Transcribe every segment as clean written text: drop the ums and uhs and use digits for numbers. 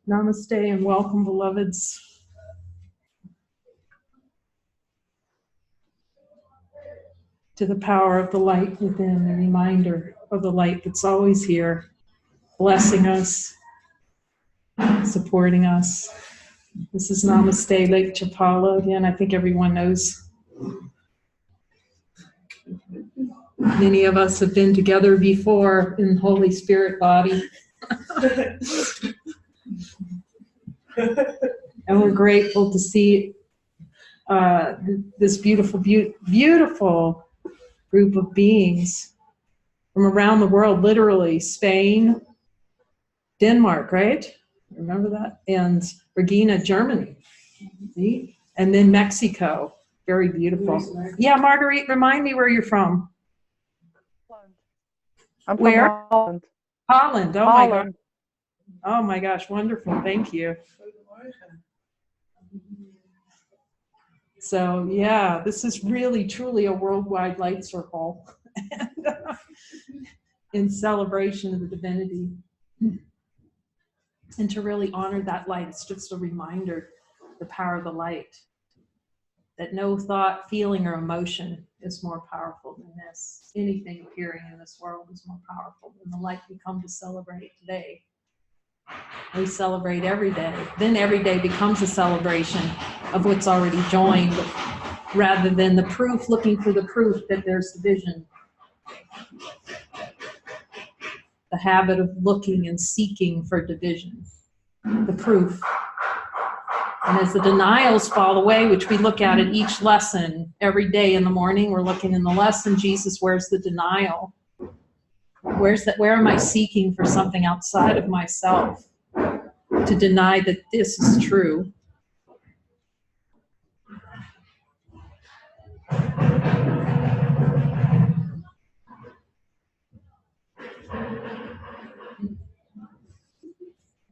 Namaste and welcome, beloveds. To the power of the light within, a reminder of the light that's always here, blessing us, supporting us. This is Namaste, Lake Chapala. Again, I think everyone knows. Many of us have been together before in Holy Spirit body. And we're grateful to see this beautiful group of beings from around the world, literally Spain, Denmark, right? Remember that? And Regina, Germany. See? And then Mexico. Very beautiful. Yeah, Marguerite, remind me where you're from. I'm where? From Holland. Holland. Oh, Holland. my gosh. Oh my gosh, wonderful. Thank you. So yeah, this is really truly a worldwide light circle and, in celebration of the divinity. And to really honor that light, it's just a reminder, the power of the light, that no thought, feeling, or emotion is more powerful than this. Anything appearing in this world is more powerful than the light we come to celebrate today. We celebrate every day. Then every day becomes a celebration of what's already joined, rather than the proof, looking for the proof that there's division. The habit of looking and seeking for division, the proof. And as the denials fall away, which we look at each lesson, every day in the morning, we're looking in the lesson, Jesus, where's the denial? Where am I seeking for something outside of myself to deny that this is true?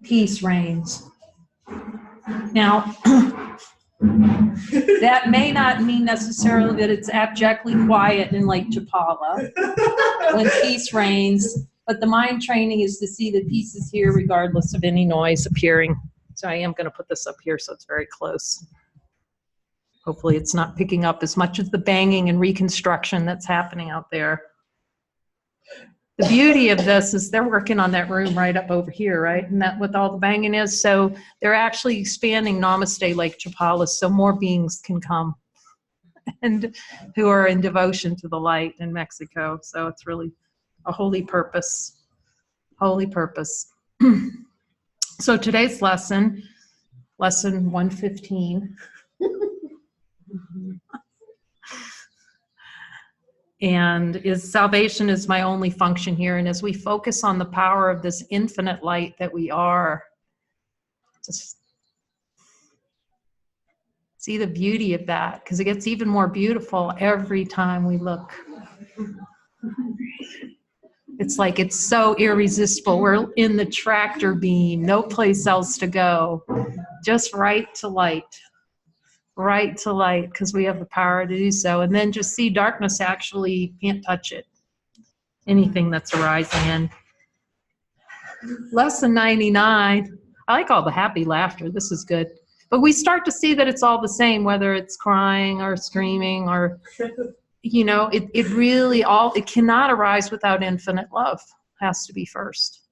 Peace reigns. Now, that may not mean necessarily that it's abjectly quiet in Lake Chapala when peace reigns, but the mind training is to see that peace is here regardless of any noise appearing. So I am going to put this up here so it's very close. Hopefully it's not picking up as much as the banging and reconstruction that's happening out there. The beauty of this is they're working on that room right up over here, right? And that what all the banging is. So they're actually expanding Namaste Lake Chapala so more beings can come and who are in devotion to the light in Mexico. So it's really a holy purpose. Holy purpose. So today's lesson 115. And is salvation is my only function here. And as we focus on the power of this infinite light that we are, just see the beauty of that, because it gets even more beautiful every time we look. It's like it's so irresistible. We're in the tractor beam, no place else to go, just right to light. Right to light, because we have the power to do so. And then just see darkness actually can't touch it. Anything that's arising in. Lesson 99. I like all the happy laughter. This is good. But we start to see that it's all the same, whether it's crying or screaming or, you know, it really it cannot arise without infinite love. It has to be first.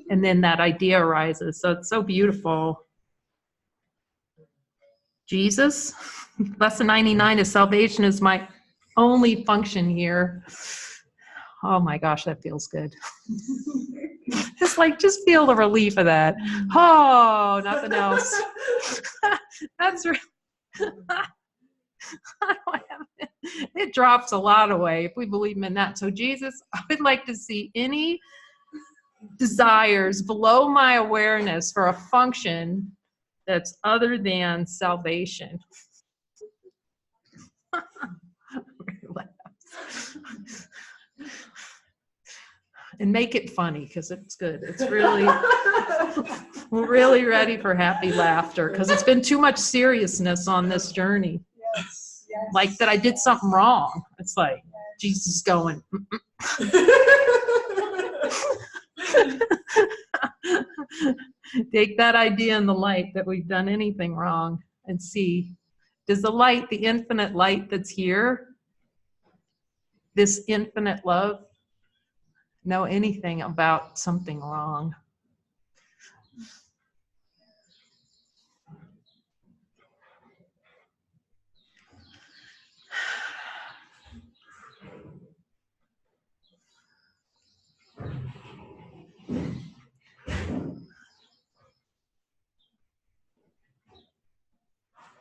And then that idea arises. So it's so beautiful. Jesus, lesson 99 is salvation is my only function here. Oh my gosh, that feels good. It's like, just feel the relief of that. Oh, nothing else. That's it drops a lot away if we believe in that. So Jesus, I would like to see any desires below my awareness for a function that's other than salvation. And make it funny, because it's good. It's really, we're really ready for happy laughter, because it's been too much seriousness on this journey. Yes, yes. Like that I did something wrong. It's like, Jesus going, Take that idea in the light that we've done anything wrong and see, does the light, the infinite light that's here, this infinite love, know anything about something wrong?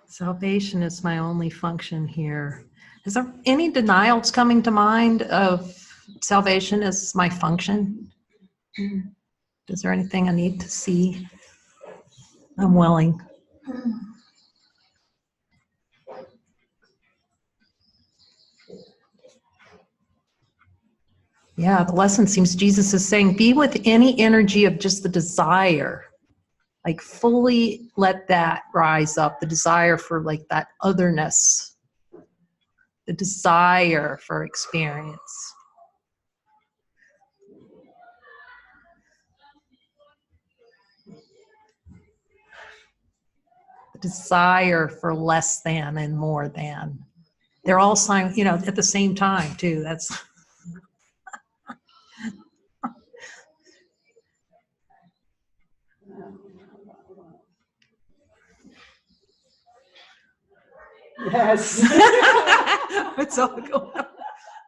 Salvation is my only function here. Is there any denials coming to mind of salvation as my function? Is there anything I need to see? I'm willing. Yeah, the lesson seems Jesus is saying, be with any energy of just the desire. Like fully let that rise up, the desire for like that otherness, the desire for experience. The desire for less than and more than. They're all at the same time too. That's Yes. what's all going on.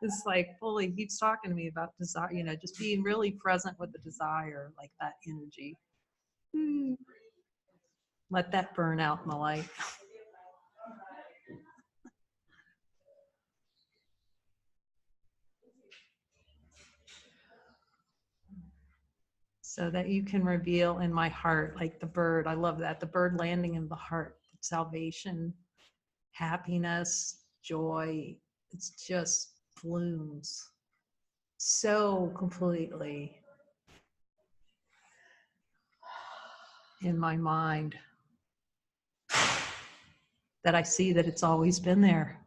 It's like fully keeps talking to me about desire, just being really present with the desire, like that energy. Let that burn out in the light. So that you can reveal in my heart, like the bird. I love that. The bird landing in the heart, salvation, happiness, joy. It's just blooms so completely in my mind that I see that it's always been there.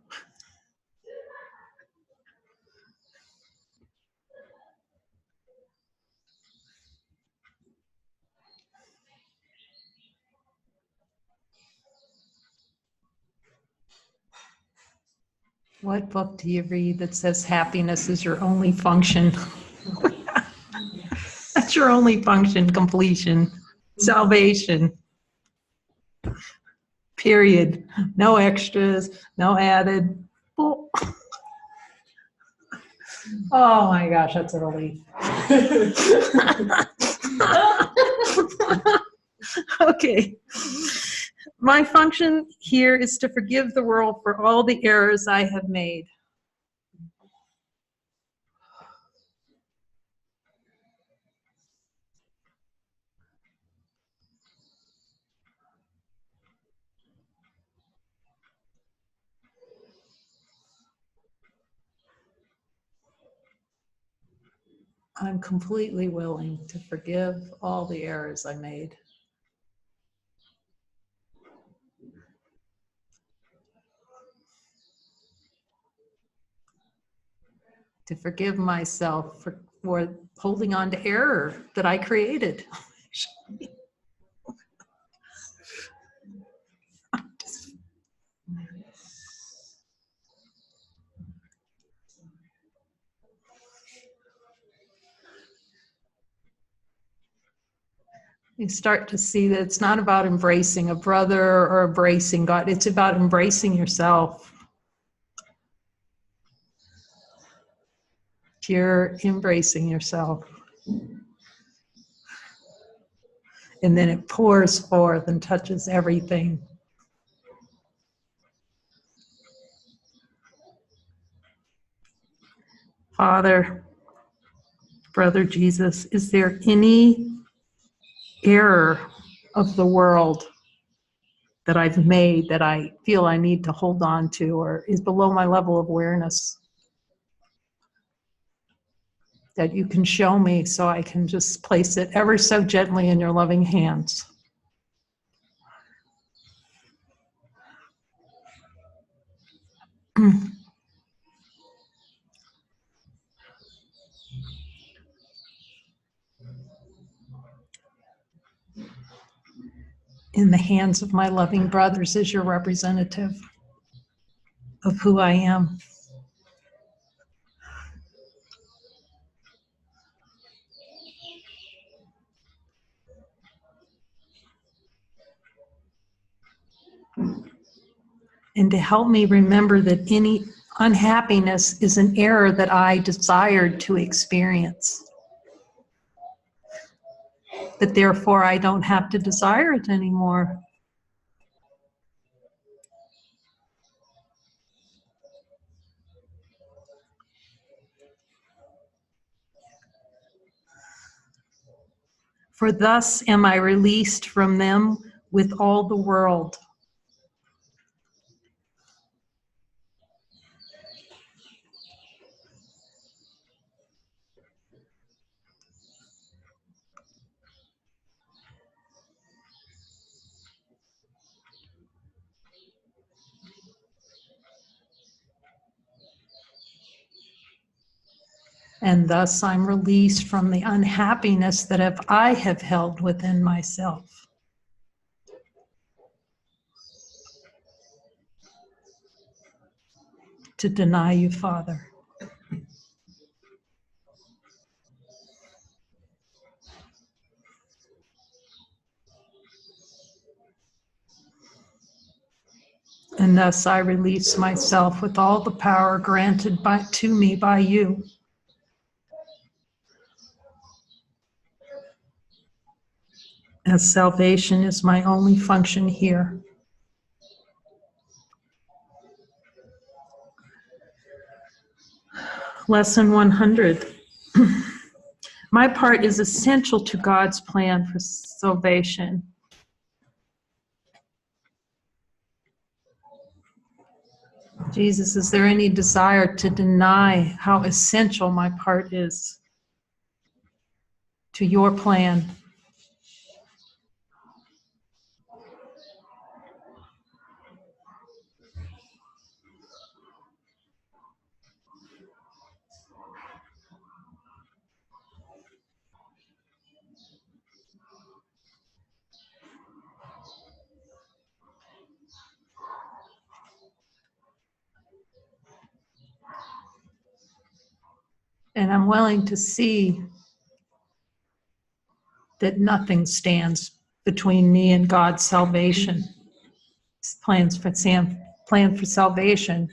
What book do you read that says happiness is your only function? That's your only function, completion, salvation. Period. No extras, no added. Oh, my gosh, that's a relief. Okay. My function here is to forgive the world for all the errors I have made. I'm completely willing to forgive all the errors I made. To forgive myself for holding on to error that I created. You start to see that it's not about embracing a brother or embracing God. It's about embracing yourself. Pure embracing yourself. And then it pours forth and touches everything. Father, Brother Jesus, is there any error of the world that I've made that I feel I need to hold on to or is below my level of awareness that you can show me so I can just place it ever so gently in your loving hands? in the hands of my loving brothers as your representative of who I am. And to help me remember that any unhappiness is an error that I desired to experience. That therefore I don't have to desire it anymore. For thus am I released from them with all the world. And thus I'm released from the unhappiness that I have held within myself. To deny you, Father. And thus I release myself with all the power granted to me by you. As salvation is my only function here. Lesson 100. My part is essential to God's plan for salvation. Jesus, is there any desire to deny how essential my part is to your plan? And I'm willing to see that nothing stands between me and God's salvation. His plan for salvation.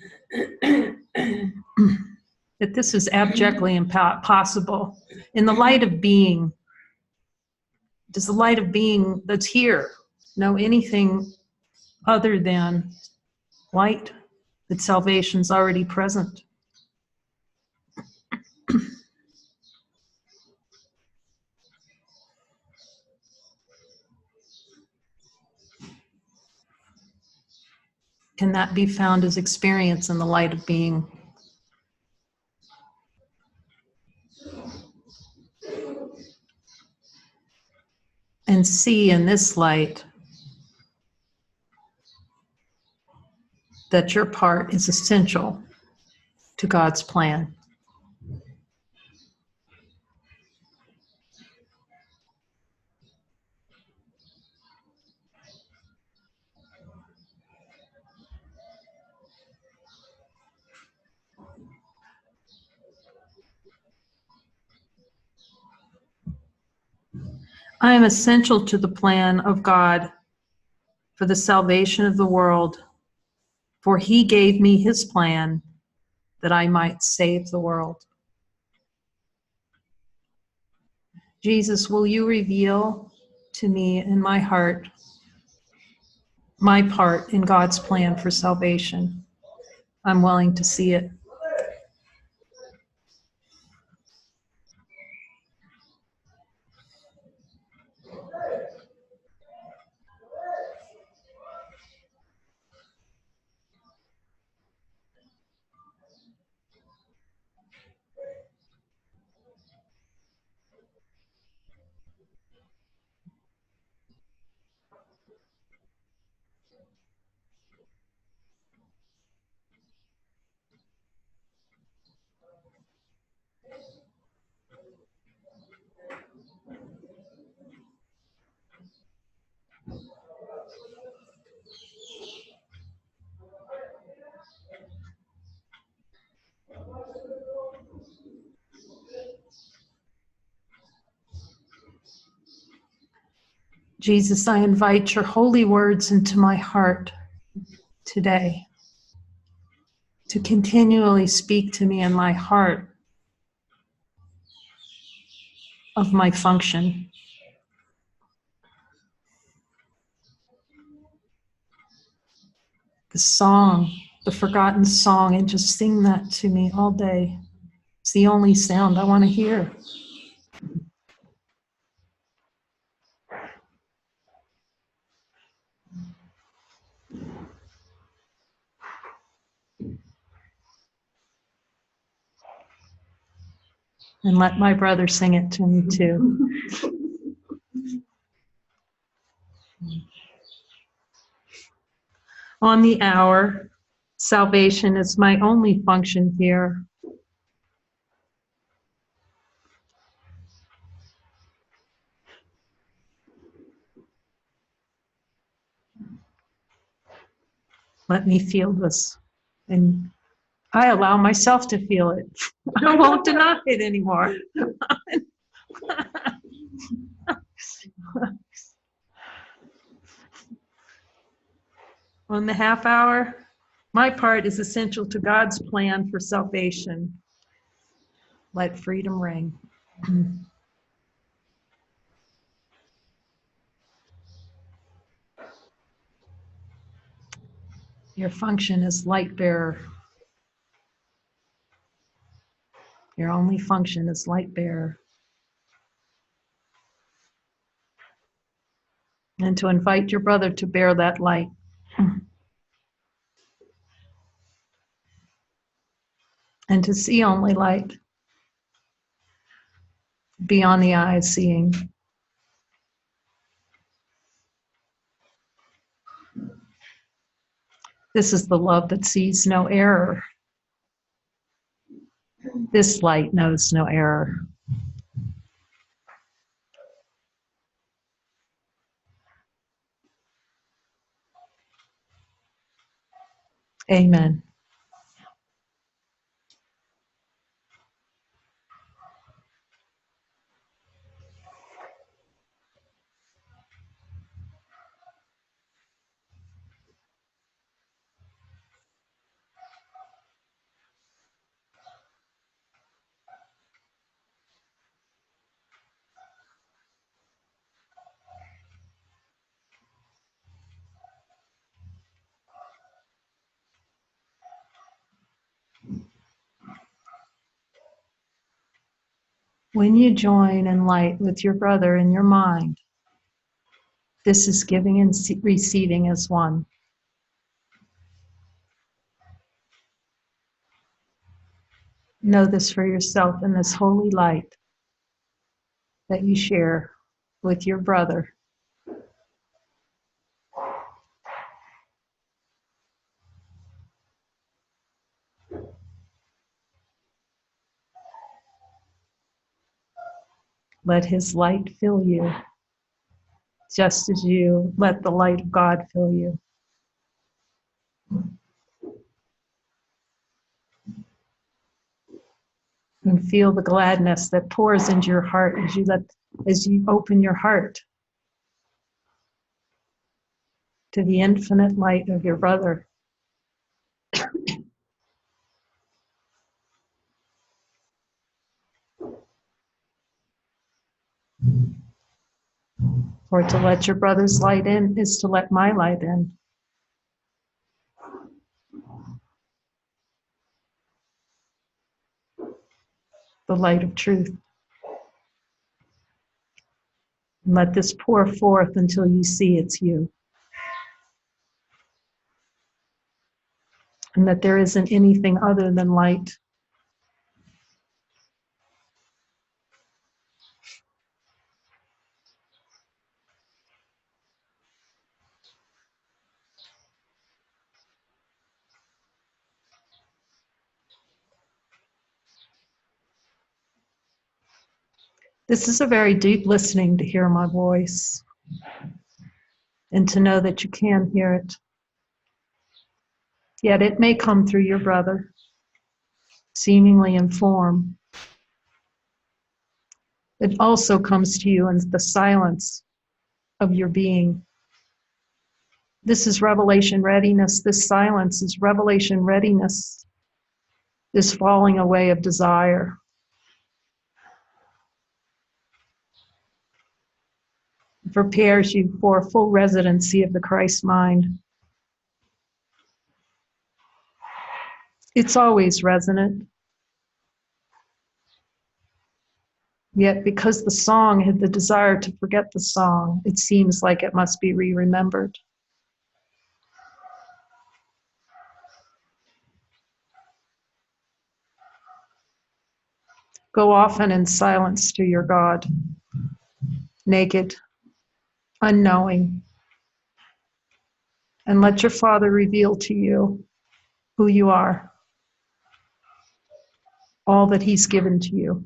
That this is abjectly impossible. In the light of being, does the light of being that's here know anything other than light? That salvation's already present. Can that be found as experience in the light of being? And see in this light that your part is essential to God's plan. I am essential to the plan of God for the salvation of the world, for he gave me his plan that I might save the world. Jesus, will you reveal to me in my heart my part in God's plan for salvation? I'm willing to see it. Jesus, I invite your holy words into my heart today to continually speak to me in my heart of my function. The song, the forgotten song, and just sing that to me all day. It's the only sound I want to hear. And let my brother sing it to me too. On the hour, salvation is my only function here. Let me feel this. And I allow myself to feel it. I won't deny it anymore. On the half hour, my part is essential to God's plan for salvation. Let freedom ring. Your function is light bearer. Your only function is light bearer. And to invite your brother to bear that light. And to see only light. Beyond the eyes seeing. This is the love that sees no error. This light knows no error. Amen. When you join in light with your brother in your mind, this is giving and receiving as one. Know this for yourself in this holy light that you share with your brother. Let his light fill you, just as you let the light of God fill you. And feel the gladness that pours into your heart as you open your heart to the infinite light of your brother. Or to let your brother's light in is to let my light in. The light of truth. And let this pour forth until you see it's you. And that there isn't anything other than light. This is a very deep listening to hear my voice and to know that you can hear it. Yet it may come through your brother, seemingly in form. It also comes to you in the silence of your being. This is revelation readiness. This silence is revelation readiness. This falling away of desire. It prepares you for a full residency of the Christ mind. It's always resonant. Yet because the song had the desire to forget the song, it seems like it must be re-remembered. Go often in silence to your God, naked, unknowing, and let your Father reveal to you who you are, all that He's given to you.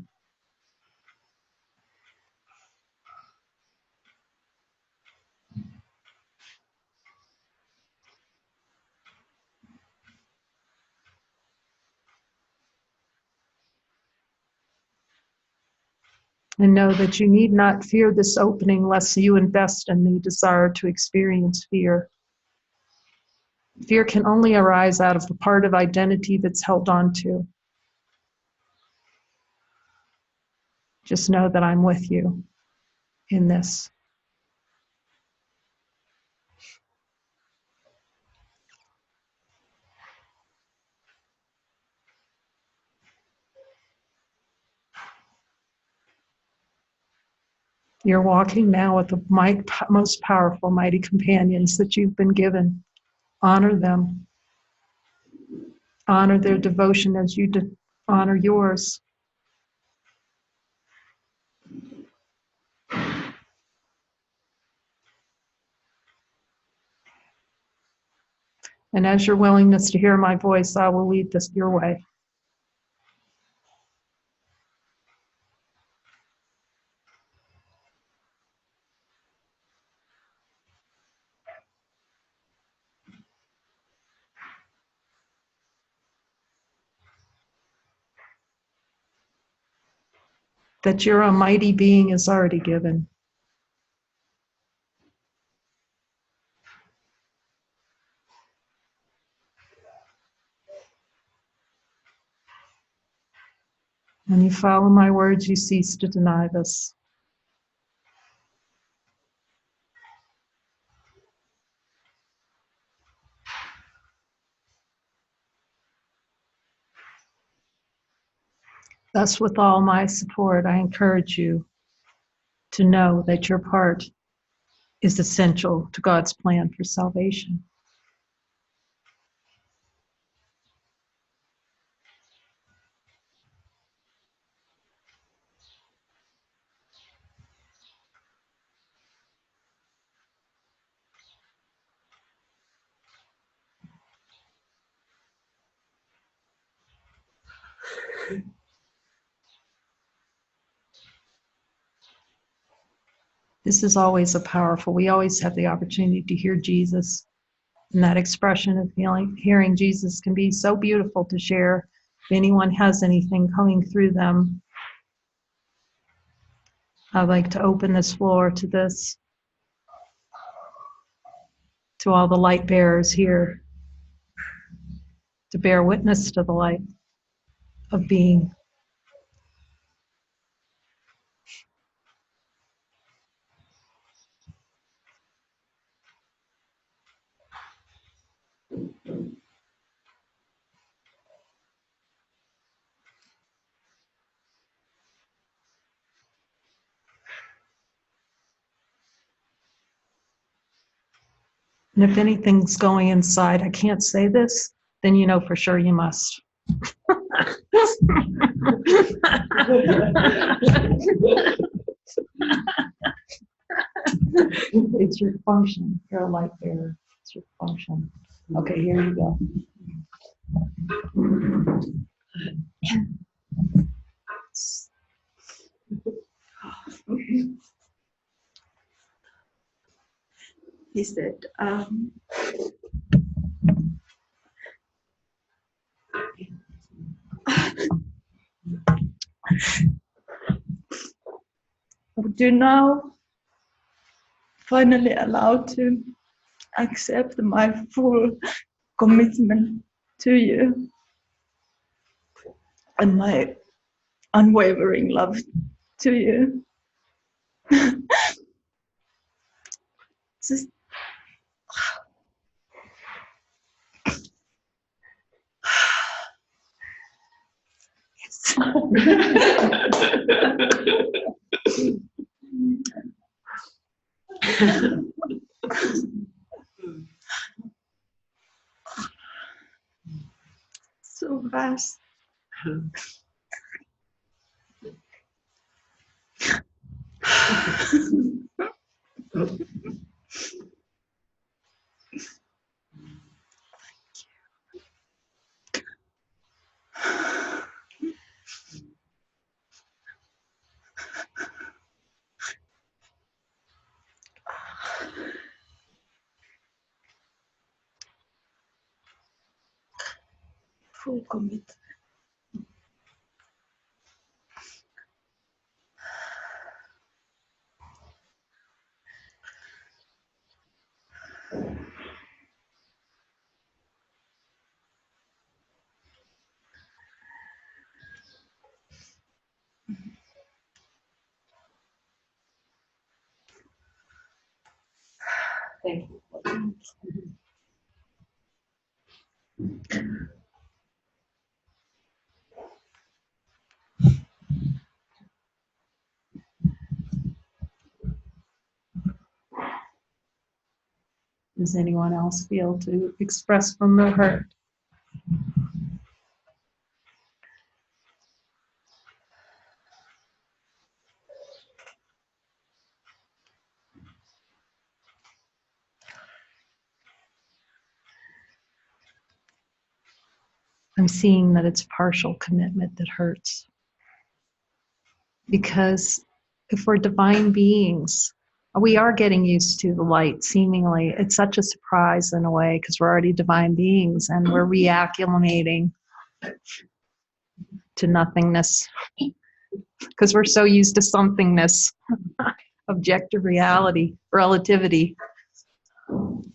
And know that you need not fear this opening lest you invest in the desire to experience fear. Fear can only arise out of the part of identity that's held on to. Just know that I'm with you in this. You're walking now with the most powerful, mighty companions that you've been given. Honor them. Honor their devotion as you honor yours. And as your willingness to hear my voice, I will lead this your way. That your almighty being is already given. When you follow my words, you cease to deny this. Thus, with all my support, I encourage you to know that your part is essential to God's plan for salvation. This is always we always have the opportunity to hear Jesus. And that expression of hearing Jesus can be so beautiful to share. If anyone has anything coming through them, I'd like to open this floor to this, to all the light bearers here, to bear witness to the light of being. And if anything's going inside, I can't say this, then you know for sure you must. It's your function. You're a light bearer. It's your function. Okay, here you go. He said, do know finally allowed to accept my full commitment to you and my unwavering love to you. Just so vast. Full commitment. Thank you. Does anyone else feel to express from their heart? I'm seeing that it's partial commitment that hurts. Because if we're divine beings, we are getting used to the light, seemingly. It's such a surprise in a way, because we're already divine beings and we're reacclimating to nothingness. Because we're so used to somethingness, objective reality, relativity. And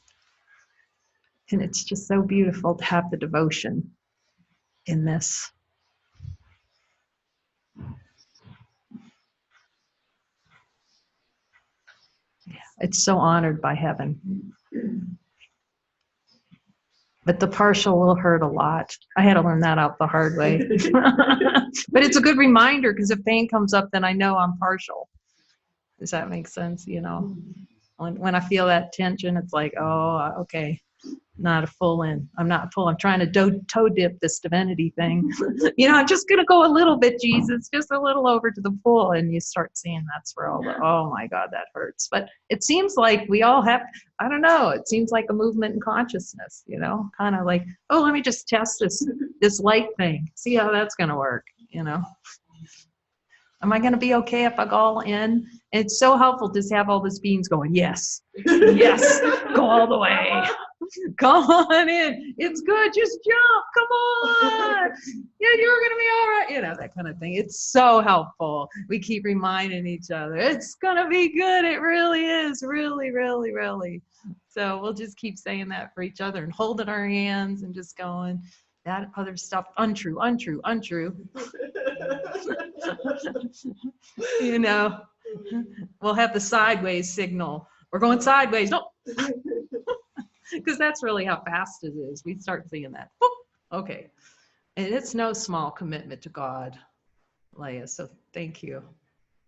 it's just so beautiful to have the devotion in this. Yeah, it's so honored by heaven. But the partial will hurt a lot. I had to learn that out the hard way. But it's a good reminder, because if pain comes up, then I know I'm partial. Does that make sense? You know, when I feel that tension, it's like, oh, okay, not a full in. I'm not full. I'm trying to toe dip this divinity thing. You know, I'm just going to go a little bit, Jesus, just a little over to the pool. And you start seeing that's where all the, oh my God, that hurts. But it seems like we all have, I don't know, it seems like a movement in consciousness, you know, kind of like, oh, let me just test this light thing. See how that's going to work, you know. Am I going to be okay if I go all in? It's so helpful to have all these beings going, yes, yes, go all the way. Come on in. It's good. Just jump. Come on. Yeah, you're going to be all right. You know, that kind of thing. It's so helpful. We keep reminding each other, it's going to be good. It really is. Really, really, really. So we'll just keep saying that for each other and holding our hands and just going, that other stuff, untrue, untrue, untrue. You know, we'll have the sideways signal. We're going sideways. No. Because that's really how fast it is. We start seeing that. Okay. And it's no small commitment to God, Leah. So thank you.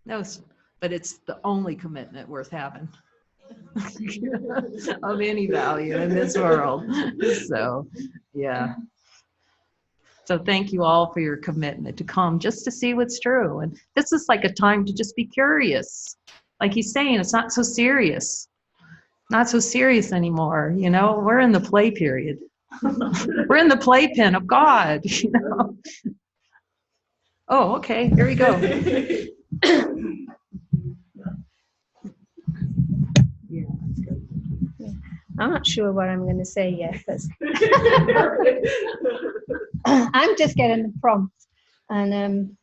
No, but it's the only commitment worth having of any value in this world. So, yeah. So thank you all for your commitment to come just to see what's true. And this is like a time to just be curious. Like he's saying, it's not so serious. Not so serious anymore, you know. We're in the play period. We're in the playpen of God, you know. Oh, okay, here we go. Yeah, that's good. I'm not sure what I'm going to say yet, but I'm just getting the prompt. And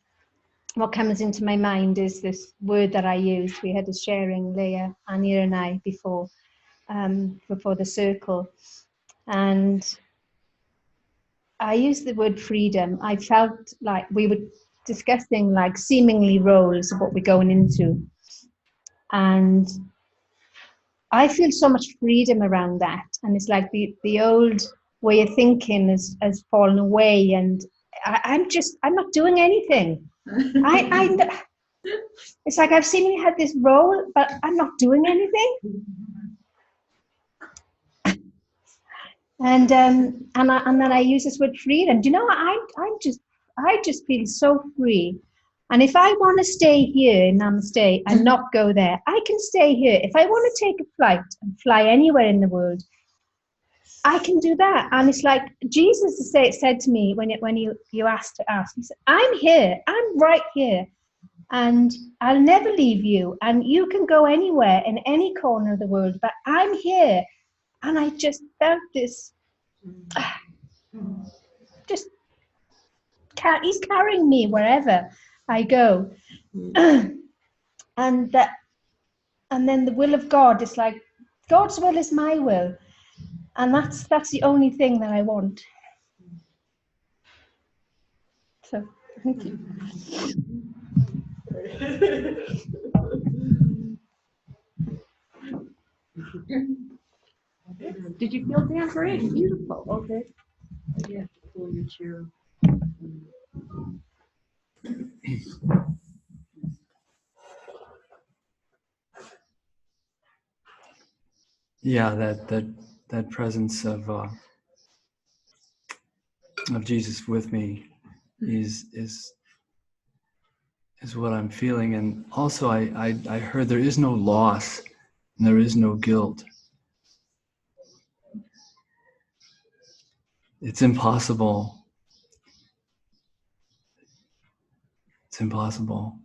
what comes into my mind is this word that I used. We had a sharing, Leah, Anya and I, before the circle. And I used the word freedom. I felt like we were discussing like seemingly roles of what we're going into. And I feel so much freedom around that. And it's like the old way of thinking has fallen away. And I'm not doing anything. It's like I've seemingly had this role, but I'm not doing anything. And then I use this word freedom. Do you know, I just feel so free. And if I want to stay here in Namaste and not go there, I can stay here. If I want to take a flight and fly anywhere in the world, I can do that. And it's like Jesus said to me when you asked to ask, he said, I'm here. I'm right here. And I'll never leave you. And you can go anywhere in any corner of the world, but I'm here. And I just felt this, he's carrying me wherever I go. And then the will of God is like, God's will is my will. And that's the only thing that I want. So, thank you. Did you feel damn great? Beautiful. Okay. Yeah, pull your chair. Yeah, that presence of Jesus with me is what I'm feeling. And also I heard there is no loss and there is no guilt. It's impossible. It's impossible.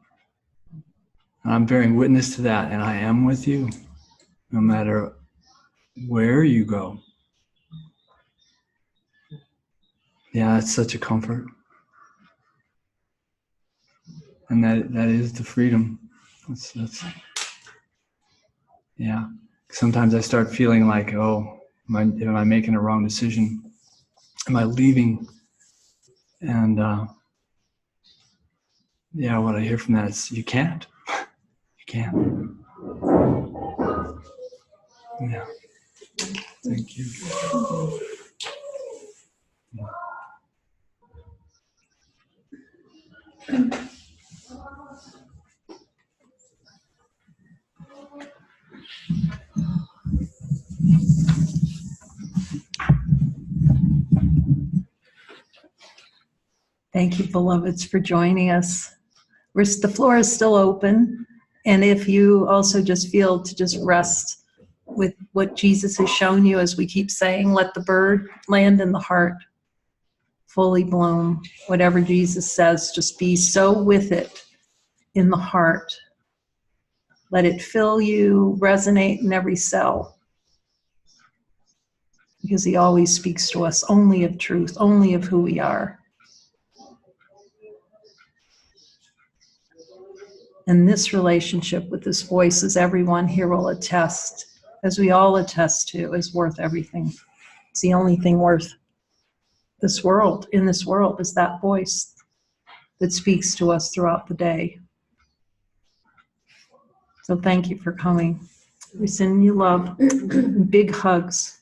And I'm bearing witness to that, and I am with you no matter where you go. Yeah, it's such a comfort. And that is the freedom. That's yeah. Sometimes I start feeling like, oh, am I making a wrong decision? Am I leaving? And yeah, what I hear from that is, you can't. You can't. Yeah. Thank you. Thank you, beloveds, for joining us. The floor is still open. And if you also just feel to just rest with what Jesus has shown you, as we keep saying, let the bird land in the heart, fully bloom. Whatever Jesus says, just be so with it in the heart. Let it fill you, resonate in every cell. Because he always speaks to us only of truth, only of who we are. And this relationship with this voice, as everyone here will attest, as we all attest to, is worth everything. It's the only thing worth this world, in this world, is that voice that speaks to us throughout the day. So thank you for coming. We send you love, big hugs.